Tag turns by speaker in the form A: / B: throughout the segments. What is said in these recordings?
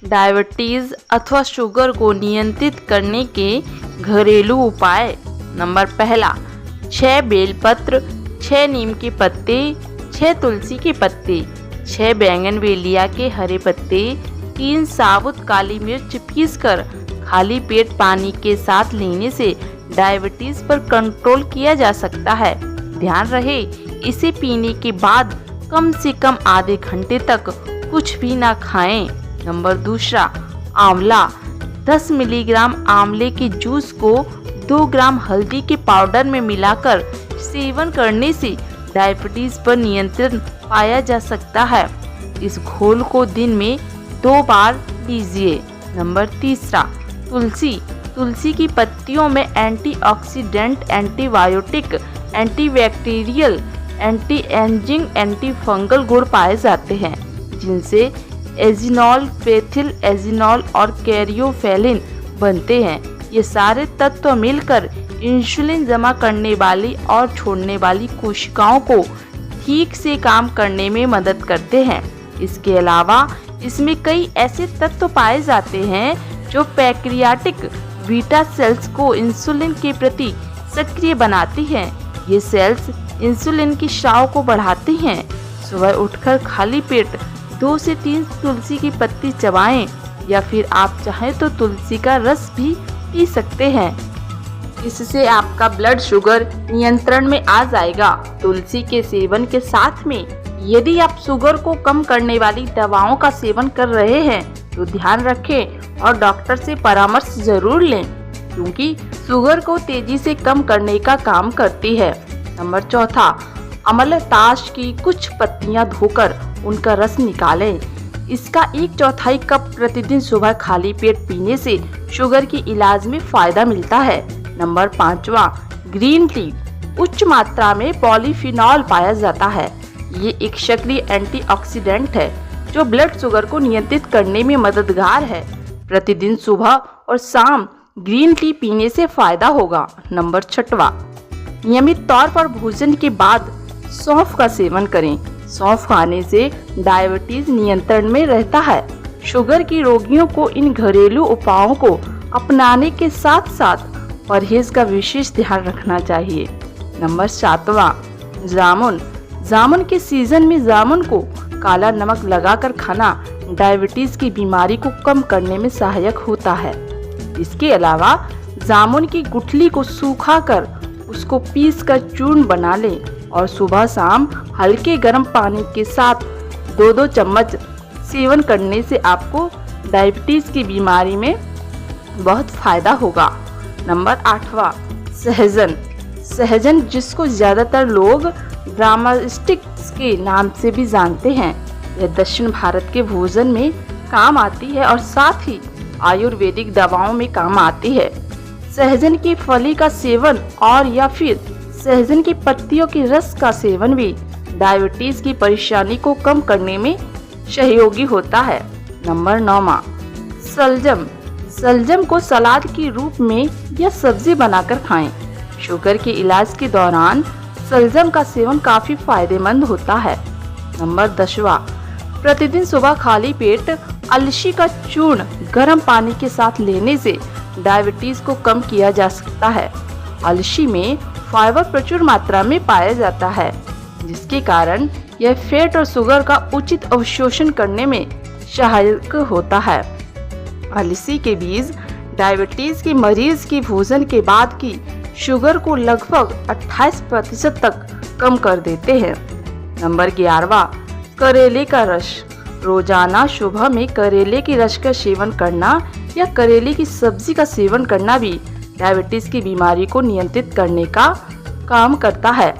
A: Diabetes अथवा sugar को नियंत्रित करने के घरेलू उपाय। नंबर पहला, 6 बेलपत्र, 6 नीम के पत्ते, 6 तुलसी के पत्ते, 6 बैंगनवेलिया के हरे पत्ते, 3 साबुत काली मिर्च पीसकर खाली पेट पानी के साथ लेने से डायबिटीज़ पर कंट्रोल किया जा सकता है। ध्यान रहे, इसे पीने के बाद कम से कम आधे घंटे तक कुछ भी ना खाएं। नंबर दूसरा, आंवला। 10 मिलीग्राम आंवले के जूस को 2 ग्राम हल्दी के पाउडर में मिलाकर सेवन करने से डायबिटीज़ पर नियंत्रण पाया जा सकता है। इस घोल को दिन में 2 बार लीजिए। नंबर तीसरा, तुलसी। तुलसी की पत्तियों में antioxidant, antibiotic, antibacterial, anti ageing, anti fungal गुण पाए जाते हैं, जिनसे एजिनॉल, पेथिल एजिनॉल और कैरियोफेलिन बनते हैं। ये सारे तत्व मिलकर इंसुलिन जमा करने वाली और छोड़ने वाली कोशिकाओं को ठीक से काम करने में मदद करते हैं। इसके अलावा इसमें कई ऐसे तत्व पाए जाते हैं जो पैंक्रियाटिक बीटा सेल्स को इंसुलिन के प्रति सक्रिय बनाती हैं। ये सेल्स इंसुलिन की स्राव को बढ़ाती हैं। सुबह उठकर खाली पेट 2 से 3 तुलसी की पत्ती चबाएं, या फिर आप चाहें तो तुलसी का रस भी पी सकते हैं। इससे आपका ब्लड शुगर नियंत्रण में आ जाएगा। तुलसी के सेवन के साथ में यदि आप शुगर को कम करने वाली दवाओं का सेवन कर रहे हैं तो ध्यान रखें और डॉक्टर से परामर्श जरूर लें, क्योंकि शुगर को तेजी से कम करने का काम करती है। नंबर चौथा, अमलतास की कुछ पत्तियां धोकर उनका रस निकालें। इसका 1/4 कप प्रतिदिन सुबह खाली पेट पीने से शुगर के इलाज में फायदा मिलता है। नंबर 5वां, ग्रीन टी। उच्च मात्रा में पॉलीफिनॉल पाया जाता है। ये एक सक्रिय एंटीऑक्सीडेंट है जो ब्लड शुगर को नियंत्रित करने में मददगार है। प्रतिदिन सुबह और शाम ग्रीन टी पीने से फायदा होगा। नंबर 6वां, नियमित तौर पर भोजन के बाद सौंफ का सेवन करें। सौंफ खाने से डायबिटीज नियंत्रण में रहता है। शुगर के रोगियों को इन घरेलू उपायों को अपनाने के साथ साथ परहेज का विशेष ध्यान रखना चाहिए। नंबर 7वां, जामुन। जामुन के सीजन में जामुन को काला नमक लगाकर खाना डायबिटीज की बीमारी को कम करने में सहायक होता है। इसके अलावा जामुन की गुठली को सूखाकर उसको पीसकर चूर्ण बना लें और सुबह शाम हल्के गर्म पानी के साथ 2-2 चम्मच सेवन करने से आपको डायबिटीज की बीमारी में बहुत फायदा होगा। नंबर 8वां, सहजन। सहजन, जिसको ज्यादातर लोग ड्रामास्टिक्स के नाम से भी जानते हैं, यह दक्षिण भारत के भोजन में काम आती है और साथ ही आयुर्वेदिक दवाओं में काम आती है। सहजन की फली का सेवन और या फिर सहजन की पत्तियों के रस का सेवन भी डायबिटीज की परेशानी को कम करने में सहयोगी होता है। नंबर 9वां, सलजम। सलजम को सलाद के रूप में या सब्जी बनाकर खाएं। शुगर के इलाज के दौरान सलजम का सेवन काफी फायदेमंद होता है। नंबर 10वां, प्रतिदिन सुबह खाली पेट अलसी का चूर्ण गर्म पानी के साथ लेने से डायबिटीज को कम किया जा सकता है। अलसी में फाइबर प्रचुर मात्रा में पाया जाता है, जिसके कारण यह फैट और शुगर का उचित अवशोषण करने में सहायक होता है। अलसी के बीज डायबिटीज के मरीज की भोजन के बाद की शुगर को लगभग 28% तक कम कर देते हैं। नंबर 11वां, करेले का रस। रोजाना सुबह में करेले के रस का सेवन करना या करेले की सब्जी का सेवन करना भी डायबिटीज की बीमारी को नियंत्रित करने का काम करता है।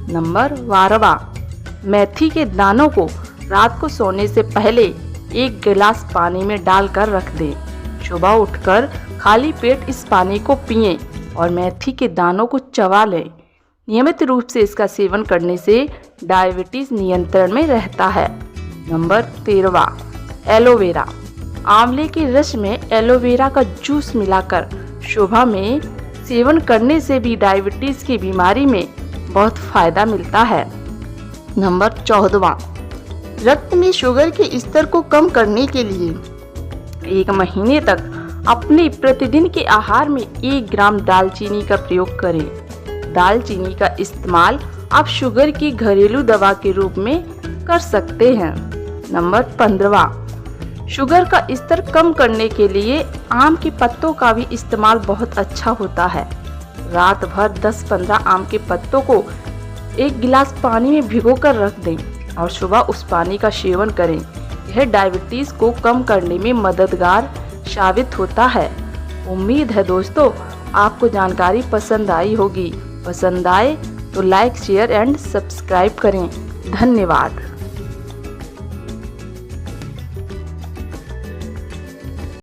A: नंबर 12वां, मेथी के दानों को रात को सोने से पहले 1 गिलास पानी में डालकर रख दें। सुबह उठकर खाली पेट इस पानी को पिएं और मेथी के दानों को चबा लें। नियमित रूप से इसका सेवन करने से डायबिटीज नियंत्रण में रहता है। नंबर 13वां, एलोवेरा। आंवले के रस में एलोवेरा का जूस मिलाकर सुबह में सेवन करने से भी डायबिटीज की बीमारी में बहुत फायदा मिलता है। नंबर 14वां, रक्त में शुगर के स्तर को कम करने के लिए 1 महीने तक अपने प्रतिदिन के आहार में 1 ग्राम दालचीनी का प्रयोग करें। दालचीनी का इस्तेमाल आप शुगर की घरेलू दवा के रूप में कर सकते हैं। नंबर 15, शुगर का स्तर कम करने के लिए आम के पत्तों का भी इस्तेमाल बहुत अच्छा होता है। रात भर 10-15 आम के पत्तों को 1 गिलास पानी में भिगोकर रख दें और सुबह उस पानी का सेवन करें। यह डायबिटीज़ को कम करने में मददगार साबित होता है। उम्मीद है दोस्तों आपको जानकारी पसंद आई होगी। पसंद आए तो लाइक, शेयर एंड सब्सक्राइब करें। धन्यवाद।